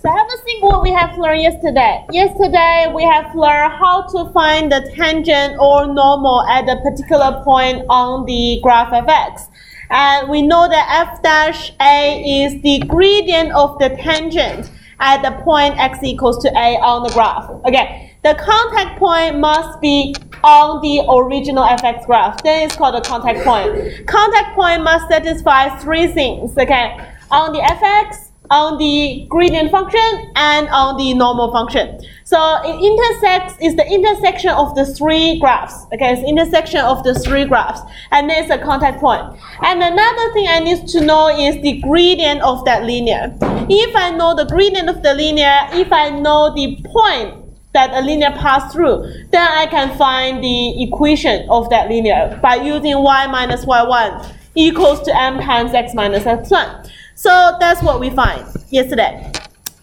So have a think what we have learned yesterday. Yesterday we have learned how to find the tangent or normal at a particular point on the graph fx. And we know that f dash a is the gradient of the tangent at the point x equals to a on the graph. Okay, the contact point must be on the original fx graph. Then it's called a contact point. Contact point must satisfy three things. Okay, on the fx, on the gradient function, and on the normal function. So it intersects, is the intersection of the three graphs. Okay, it's intersection of the three graphs, and then it's a contact point. And another thing I need to know is the gradient of that linear. If I know the gradient of the linear, if I know the point that a linear passed through, then I can find the equation of that linear by using y minus y1 equals to m times x minus x1. So that's what we find yesterday.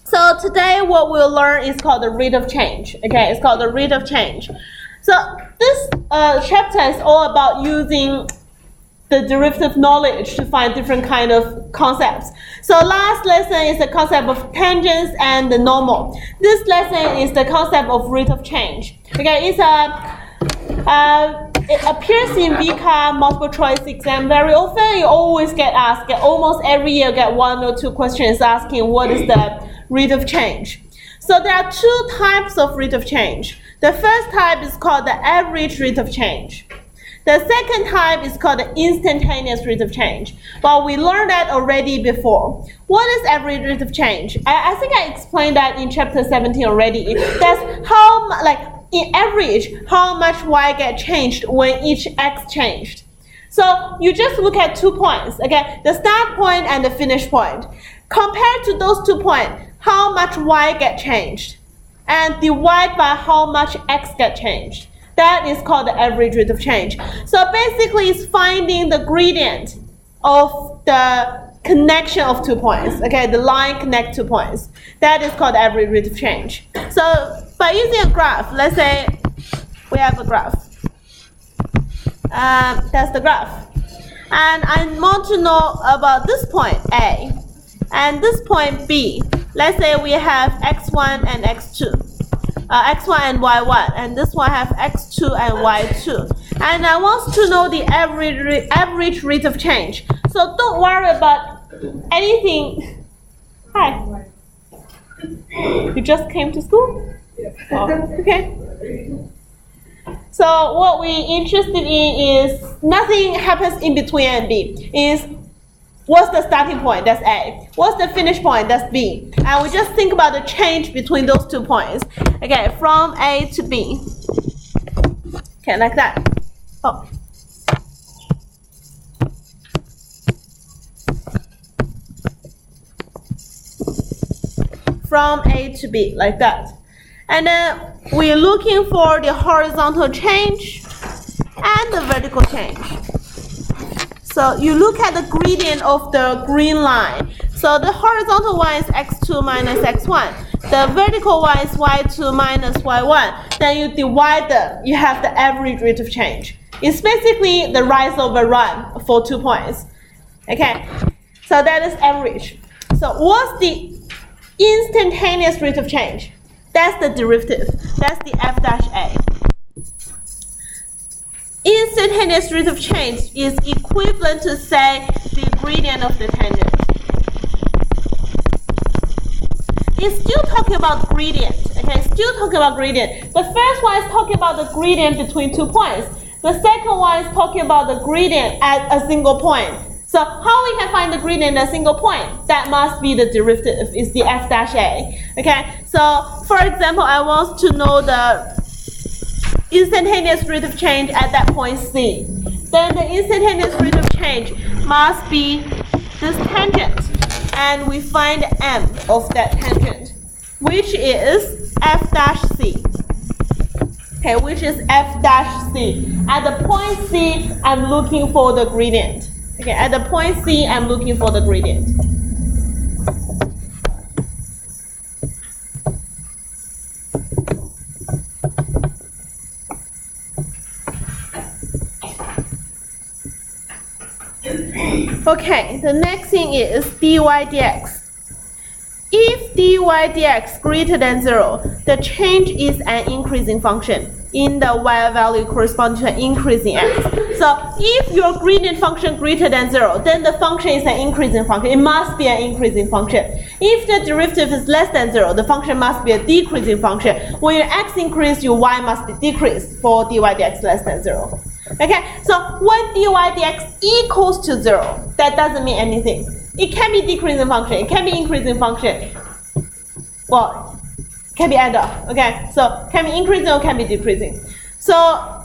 So today what we'll learn is called the rate of change. Okay, it's called the rate of change. So this chapter is all about using the derivative knowledge to find different kind of concepts. So last lesson is the concept of tangents and the normal. This lesson is the concept of rate of change. Okay, it's it appears in VCA multiple choice exam very often. You always get asked, almost every year get one or two questions asking what is the rate of change. So there are two types of rate of change. The first type is called the average rate of change. The second type is called the instantaneous rate of change. But we learned that already before. What is average rate of change? I think I explained that in chapter 17 already. That's how, in average, how much y get changed when each x changed. So you just look at 2 points, okay? The start point and the finish point. Compared to those 2 points, how much y get changed? And divide by how much x get changed. That is called the average rate of change. So basically it's finding the gradient of the connection of 2 points. Okay, the line connect 2 points. That is called the average rate of change. So by using a graph, let's say we have a graph. That's the graph. And I want to know about this point A and this point B. Let's say we have x1 and x2. X1 and y1, and this one have x2 and y2. And I want to know the average rate of change. So don't worry about anything. Hi. You just came to school? Oh, okay. So what we're interested in is nothing happens in between A and B. Is what's the starting point? That's A. What's the finish point? That's B. And we just think about the change between those 2 points. Okay, from A to B. Okay, like that. Oh. From A to B, like that. And then we're looking for the horizontal change and the vertical change. So you look at the gradient of the green line. So the horizontal one is x2 minus x1. The vertical one is y2 minus y1. Then you divide them. You have the average rate of change. It's basically the rise over run for 2 points. Okay, so that is average. So what's the instantaneous rate of change? That's the derivative. That's the f dash a. Instantaneous rate of change is equivalent to, say, the gradient of the tangent. It's still talking about gradient, okay? Still talking about gradient. The first one is talking about the gradient between 2 points. The second one is talking about the gradient at a single point. So how we can find the gradient at a single point? That must be the derivative, is the f dash a, okay? So, for example, I want to know the instantaneous rate of change at that point C. Then the instantaneous rate of change must be this tangent. And we find m of that tangent, which is f dash c. Okay, which is f dash c. At the point C, I'm looking for the gradient. Okay, at the point C, I'm looking for the gradient. Okay, the next thing is dy dx. If dy dx greater than 0, the change is an increasing function in the y value corresponding to an increase in x. So if your gradient function greater than 0, then the function is an increasing function. It must be an increasing function. If the derivative is less than 0, the function must be a decreasing function. When your x increases, your y must be decreased for dy dx less than 0. Okay, so when dy dx equals to 0, that doesn't mean anything. It can be decreasing function, it can be increasing function. Well, can be either. Okay, so can be increasing or can be decreasing. So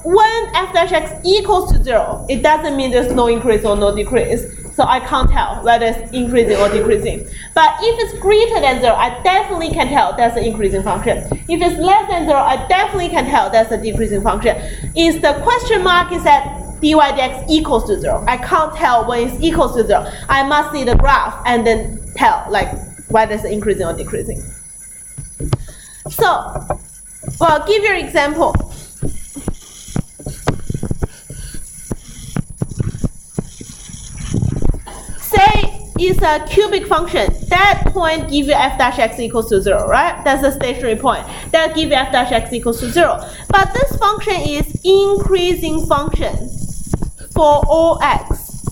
when f dash x equals to 0, it doesn't mean there's no increase or no decrease. So I can't tell whether it's increasing or decreasing. But if it's greater than 0, I definitely can tell that's an increasing function. If it's less than 0, I definitely can tell that's a decreasing function. If the question mark is at dy dx equals to 0, I can't tell when it's equals to 0. I must see the graph and then tell like whether it's increasing or decreasing. So, well, give your example. Say it's a cubic function. That point give you f dash x equals to 0, right? That's a stationary point. That give you f dash x equals to 0. But this function is increasing function for all x.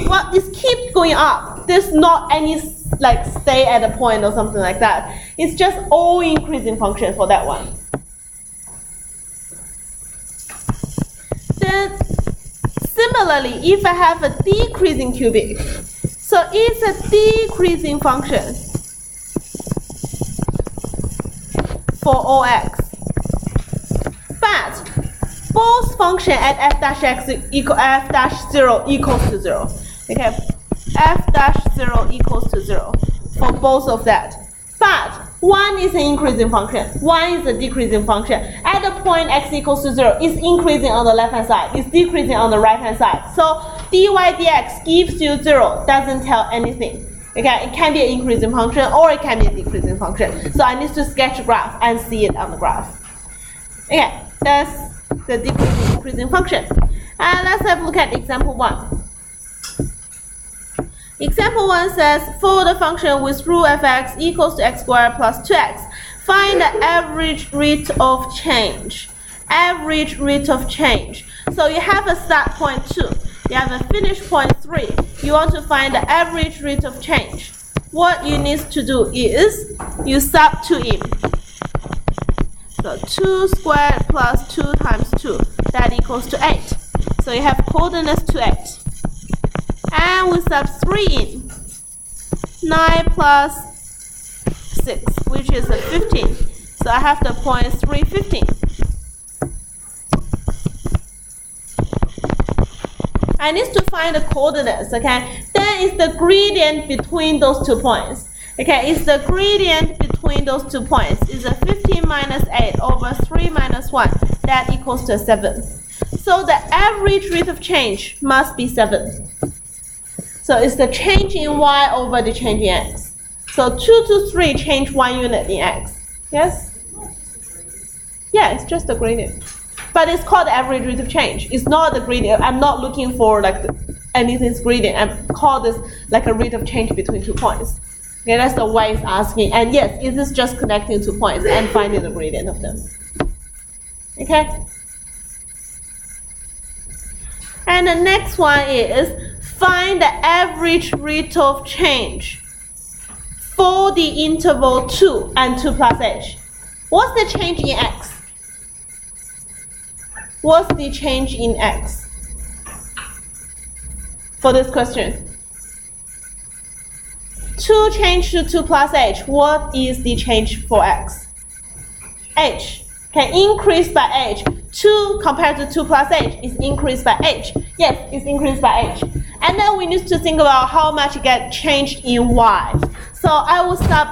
Well, it keeps going up. There's not any like stay at a point or something like that. It's just all increasing function for that one. Then similarly, if I have a decreasing cubic, so it's a decreasing function for all x. But both function at f dash x equal f dash 0 equals to 0. Okay, f dash 0 equals to 0 for both of that. But one is an increasing function, one is a decreasing function. At the point x equals to 0, it's increasing on the left hand side, it's decreasing on the right hand side. So dy dx gives you 0, doesn't tell anything. Okay, it can be an increasing function or it can be a decreasing function. So I need to sketch a graph and see it on the graph. Okay, that's the decreasing increasing function. And let's have a look at example 1. Example 1 says, for the function with rule fx equals to x squared plus 2x, find the average rate of change. Average rate of change. So you have a start point 2. You have a finish point 3. You want to find the average rate of change. What you need to do is, you sub 2 in. So 2 squared plus 2 times 2, that equals to 8. So you have coordinates to 8. And we sub 3 in. 9 plus 6, which is a 15. So I have the point 3, 15. I need to find the coordinates, okay? Then it's the gradient between those 2 points. Okay, it's the gradient between those 2 points. It's a 15 minus 8 over 3 minus 1. That equals to 7. So the average rate of change must be 7. So it's the change in y over the change in x. So 2 to 3 change 1 unit in x. Yes? Yeah, it's just the gradient. But it's called the average rate of change. It's not the gradient. I'm not looking for like anything's gradient. I'm call this like a rate of change between 2 points. Okay, that's the way it's asking. And yes, it is just connecting 2 points and finding the gradient of them. Okay? And the next one is find the average rate of change for the interval 2 and 2 plus h. What's the change in x? What's the change in x for this question? 2 change to 2 plus h. What is the change for x? H. Can increase by h. 2 compared to 2 plus h is increased by h. Yes, it's increased by h. And then we need to think about how much get changed in y. So I will sub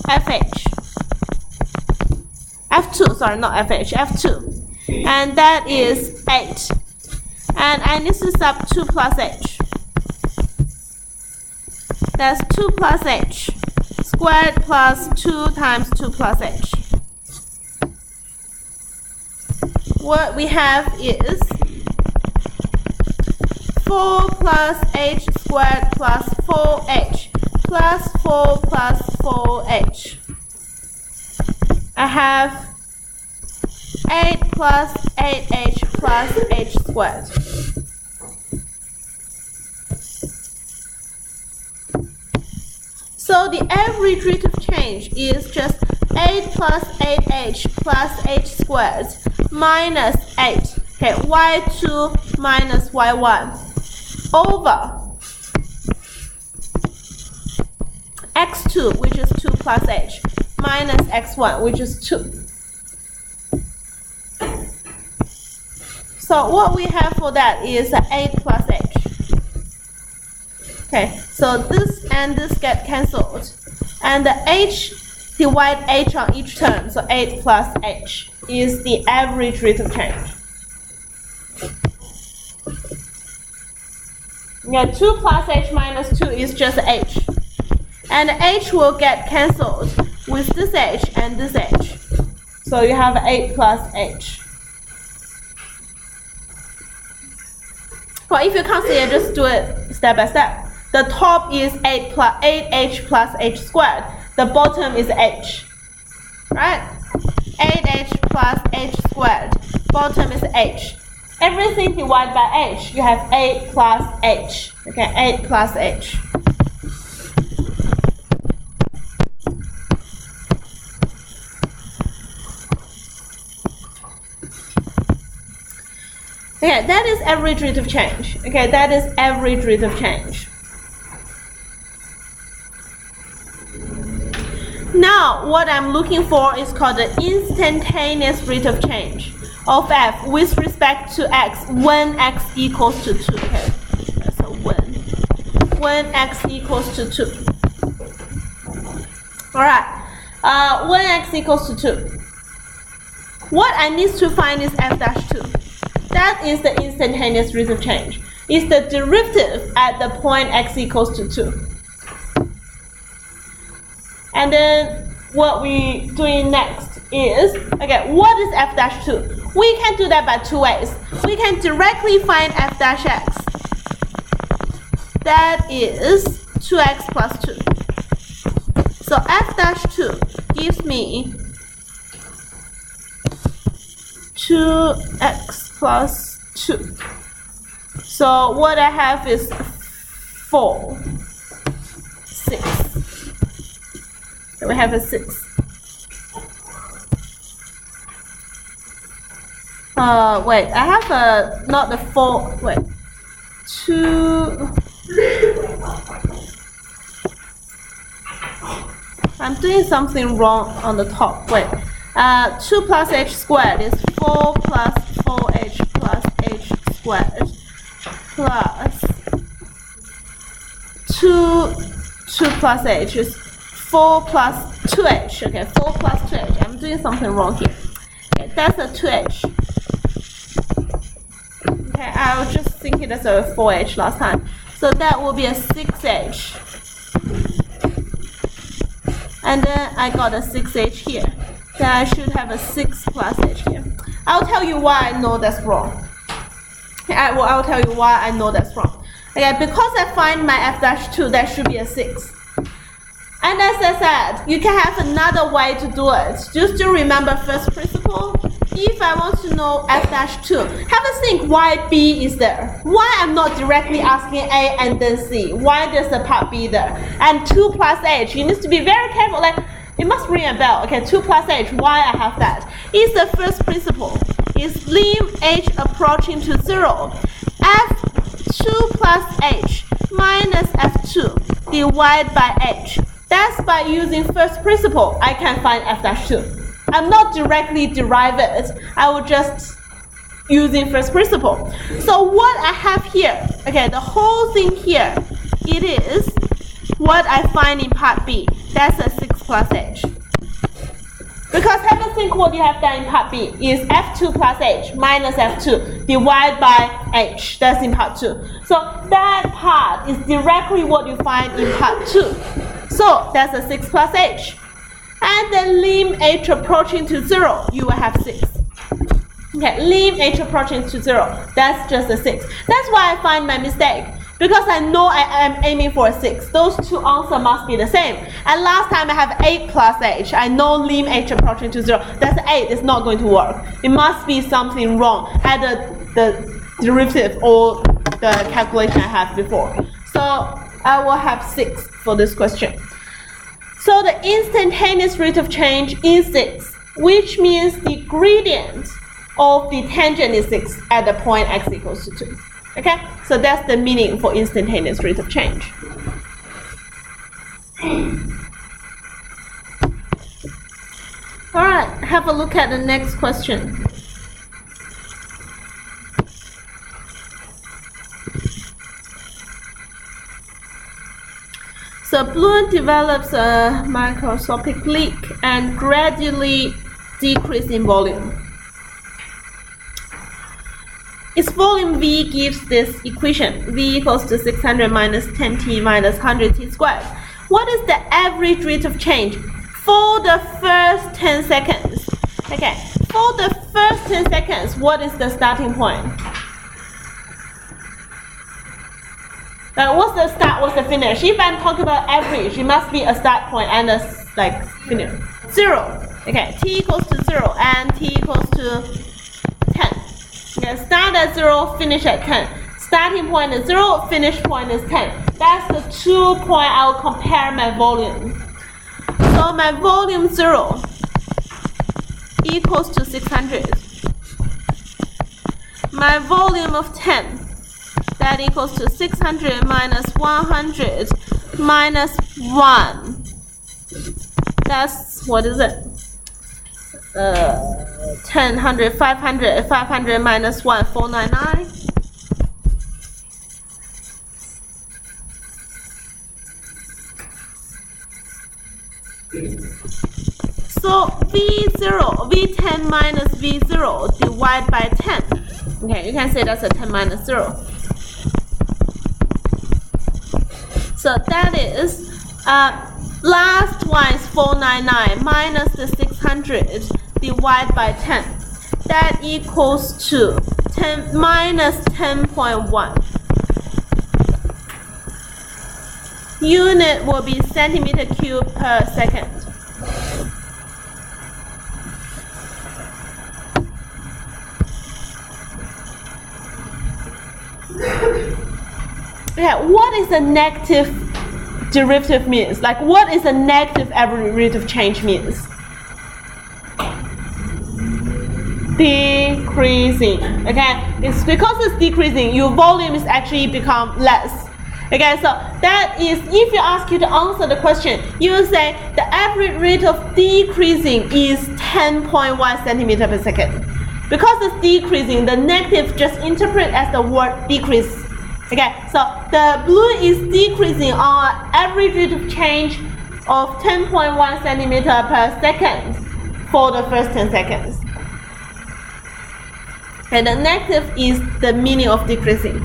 fh. F2, sorry, not fh, F2. And that is 8. And I need to sub 2 plus h. That's 2 plus h squared plus 2 times 2 plus h. What we have is 4 plus h squared plus 4h plus 4 plus 4h. I have 8 plus 8h plus h squared. So the average rate of change is just 8 plus 8h plus h squared minus 8. Okay, y2 minus y1 over x2, which is 2 plus h, minus x1, which is 2. So what we have for that is 8 plus h. Okay, so this and this get cancelled, and the h divide h on each term, so 8 plus h is the average rate of change. Yeah, 2 plus h minus 2 is just h, and h will get cancelled with this h and this h, so you have 8 plus h. Well, if you can't see it, just do it step by step. The top is 8h plus h squared. The bottom is h, right? 8h plus h squared. Bottom is h. Everything divided by h. You have 8 plus h. Okay, 8 plus h. Okay, that is average rate of change. Okay, that is average rate of change. Now, what I'm looking for is called the instantaneous rate of change of f with respect to x when x equals to 2. Okay, so when x equals to 2. All right, when x equals to 2. What I need to find is f dash 2. That is the instantaneous rate of change. It's the derivative at the point x equals to 2. And then what we doing next is, okay, what is f dash 2? We can do that by two ways. We can directly find f dash x. That is 2x plus 2. So f dash 2 gives me 2x plus 2. So what I have is 4, 6. So we have a 6. Wait, I have a, not the 4, wait, 2. I'm doing something wrong on the top, wait. 2 plus h squared is 4 plus 4h plus h squared plus 2 plus h is 4 plus 2h. Okay, 4 plus 2h. I'm doing something wrong here. Okay, that's a 2h. Okay, I was just thinking that's a 4h last time. So that will be a 6h. And then I got a 6h here. Then I should have a 6 plus h here. I'll tell you why I know that's wrong. I'll tell you why I know that's wrong. Okay, because I find my f dash 2, that should be a 6. And as I said, you can have another way to do it. Just to remember first principle. If I want to know f dash 2, have a think why b is there. Why I'm not directly asking a and then c. Why there's the part b there? And 2 plus h, you need to be very careful. Like, it must ring a bell. Okay, 2 plus h, why I have that? It's the first principle. It's lim h approaching to 0. f2 plus h minus f2 divided by h. That's by using first principle, I can find f dash 2. I'm not directly derive it. I will just using first principle. So what I have here, okay, the whole thing here, it is what I find in part B. That's a 6 plus h. Because have a think what you have done in part B is f2 plus h minus f2 divided by h. That's in part 2. So that part is directly what you find in part 2. So that's a 6 plus h. And then lim h approaching to 0, you will have 6. Okay, lim h approaching to 0, that's just a 6. That's why I find my mistake. Because I know I am aiming for 6. Those two answers must be the same. And last time I have 8 plus h. I know lim h approaching to 0. That's 8. It's not going to work. It must be something wrong. Either the derivative or the calculation I had before. So I will have 6 for this question. So the instantaneous rate of change is 6, which means the gradient of the tangent is 6 at the point x equals to 2. Okay, so that's the meaning for instantaneous rate of change. All right, have a look at the next question. So balloon develops a microscopic leak and gradually decreases in volume. Its volume V gives this equation, V equals to 600 minus 10t minus 100t squared. What is the average rate of change for the first 10 seconds? Okay, for the first 10 seconds, what is the starting point? What's the start, what's the finish? If I'm talking about average, it must be a start point and a finish. 0. Okay, t equals to 0 and t equals to 10. Okay, start at 0, finish at 10. Starting point is 0, finish point is 10. That's the 2 point I'll compare my volume. So my volume 0 equals to 600. My volume of 10, that equals to 600 minus 100 minus 1. That's, what is it? 10, 100, 500, 500 minus 1, 499. So V0, V10 minus V0 divided by 10. Okay, you can say that's a 10 minus 0. So that is, last one is 499 minus the 600 divided by 10. That equals to 10 minus 10.1. Unit will be centimeter cube per second. Yeah, what is the negative derivative means? Like, what is the negative average rate of change means? Decreasing. Okay, it's because it's decreasing, your volume is actually become less. Okay, so that is, if you ask you to answer the question, you will say the average rate of decreasing is 10.1 centimeter per second. Because it's decreasing, the negative just interpret as the word decrease. Okay, so the blue is decreasing on average rate of change of 10.1 centimeter per second for the first 10 seconds. And the negative is the meaning of decreasing.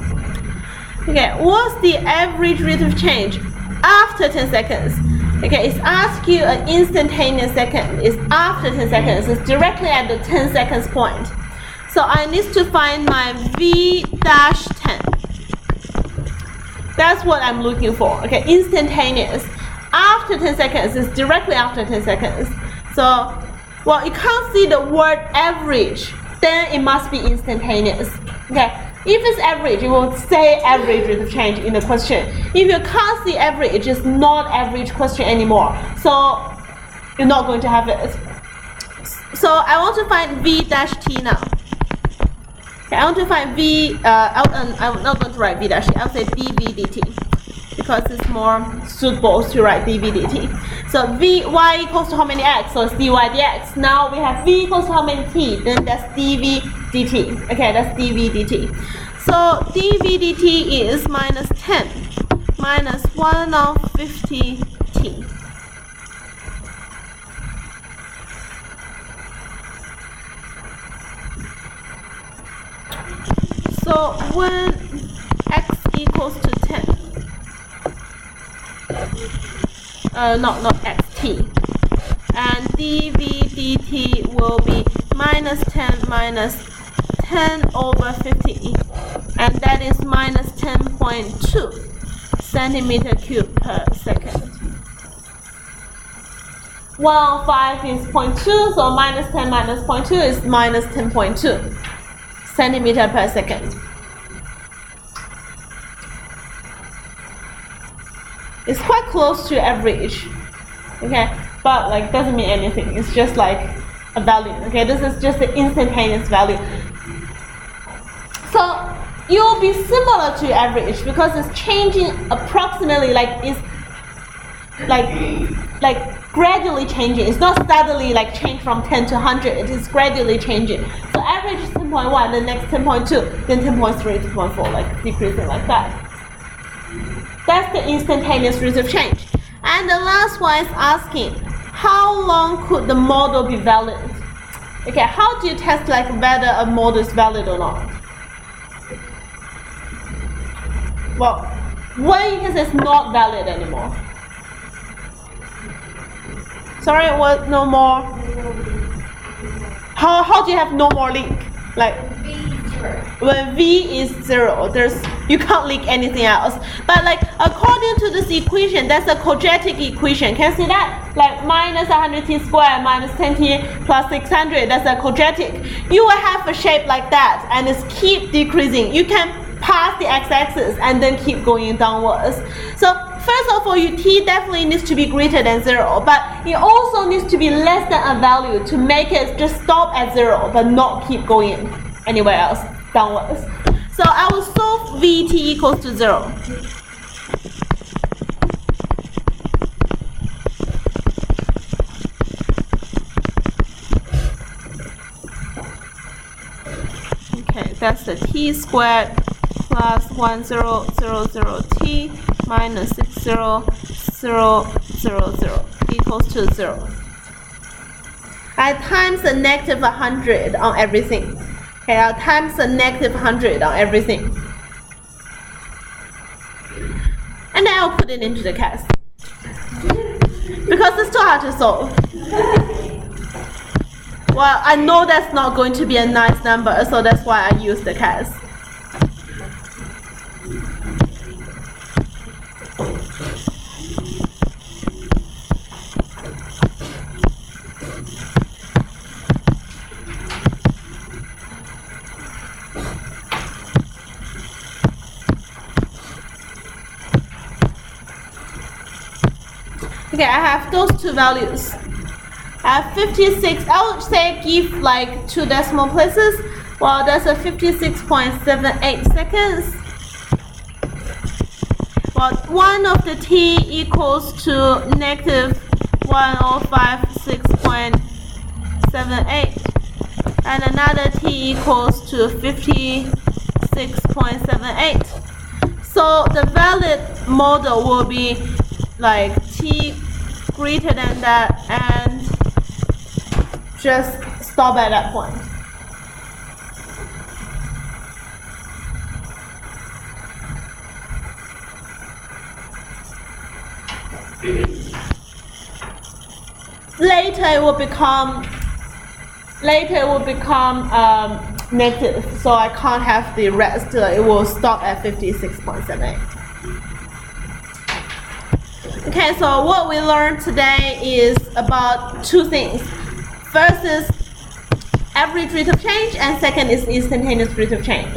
Okay, what's the average rate of change after 10 seconds? Okay, it's asked you an instantaneous second. It's after 10 seconds. It's directly at the 10 seconds point. So I need to find my V-10. That's what I'm looking for. Okay, instantaneous. After 10 seconds, it's directly after 10 seconds. So, well, you can't see the word average, then it must be instantaneous. Okay, if it's average, you will say average rate of change in the question. If you can't see average, it's not average question anymore. So, you're not going to have it. So, I want to find V-T now. Okay, I want to find V, I'm not going to write V dash, I'll say dv dt because it's more suitable to write dv dt. So y equals to how many x? So it's dy dx. Now we have v equals to how many t? Then that's dv dt. Okay, that's dv dt. So dv dt is minus 10 minus 1 of 50t. So when x equals to 10, not x, t, and dv dt will be minus 10 minus 10 over 50, and that is minus 10.2 centimeter cube per second. 115 is 0.2, so minus 10 minus 0.2 is minus 10.2 centimeter per second. It's quite close to average, okay, but like doesn't mean anything. It's just like a value, okay. This is just the instantaneous value. So it will be similar to average because it's changing approximately, like it's like gradually changing. It's not steadily like change from 10 to 100. It is gradually changing. So average is 10.1, then next 10.2, then 10.3, 10.4, like decreasing like that. That's the instantaneous rate of change. And the last one is asking, how long could the model be valid? Okay, how do you test like whether a model is valid or not? Well, when you can say it's not valid anymore. Sorry, what? No more? How do you have no more leak? Like when V is 0, you can't leak anything else. But like according to this equation, that's a quadratic equation. Can you see that? Like minus 100t squared minus 10t plus 600. That's a quadratic. You will have a shape like that, and it's keep decreasing. You can pass the x-axis and then keep going downwards. So first of all, your t definitely needs to be greater than 0, but it also needs to be less than a value to make it just stop at 0, but not keep going anywhere else downwards. So I will solve Vt equals to 0. Okay, that's the t squared plus 1000t minus 60000 equals to 0. I times the negative 100 on everything. Okay, I'll times the negative 100 on everything. And then I'll put it into the cast. Because it's too hard to solve. Well, I know that's not going to be a nice number, so that's why I use the cast. Okay, I have those two values. I have 56, I would say give like 2 decimal places. Well, that's a 56.78 seconds. Well, one of the t equals to negative 1056.78 and another t equals to 56.78. So the valid model will be like t greater than that and just stop at that point. Later it will become negative, so I can't have the rest. It will stop at 56.78. Okay, so what we learned today is about 2 things. First is average rate of change, and second is instantaneous rate of change.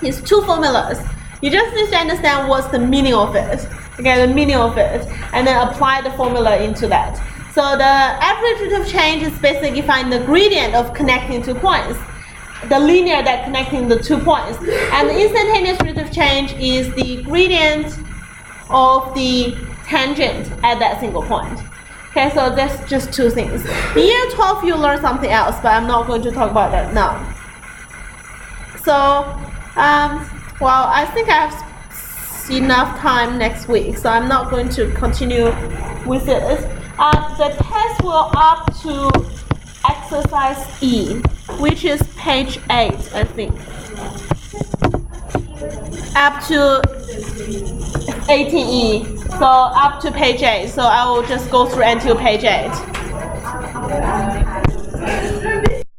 It's 2 formulas. You just need to understand what's the meaning of it. Okay, the meaning of it, and then apply the formula into that. So the average rate of change is basically find the gradient of connecting 2 points, the linear that connecting the 2 points, and the instantaneous rate of change is the gradient of the tangent at that single point. Okay, so that's just 2 things. In year 12, you learn something else, but I'm not going to talk about that now. So, well, I think I have enough time next week, so I'm not going to continue with it. The test will up to exercise E, which is page 8, I think. Up to 18E, so up to page 8. So I will just go through until page 8.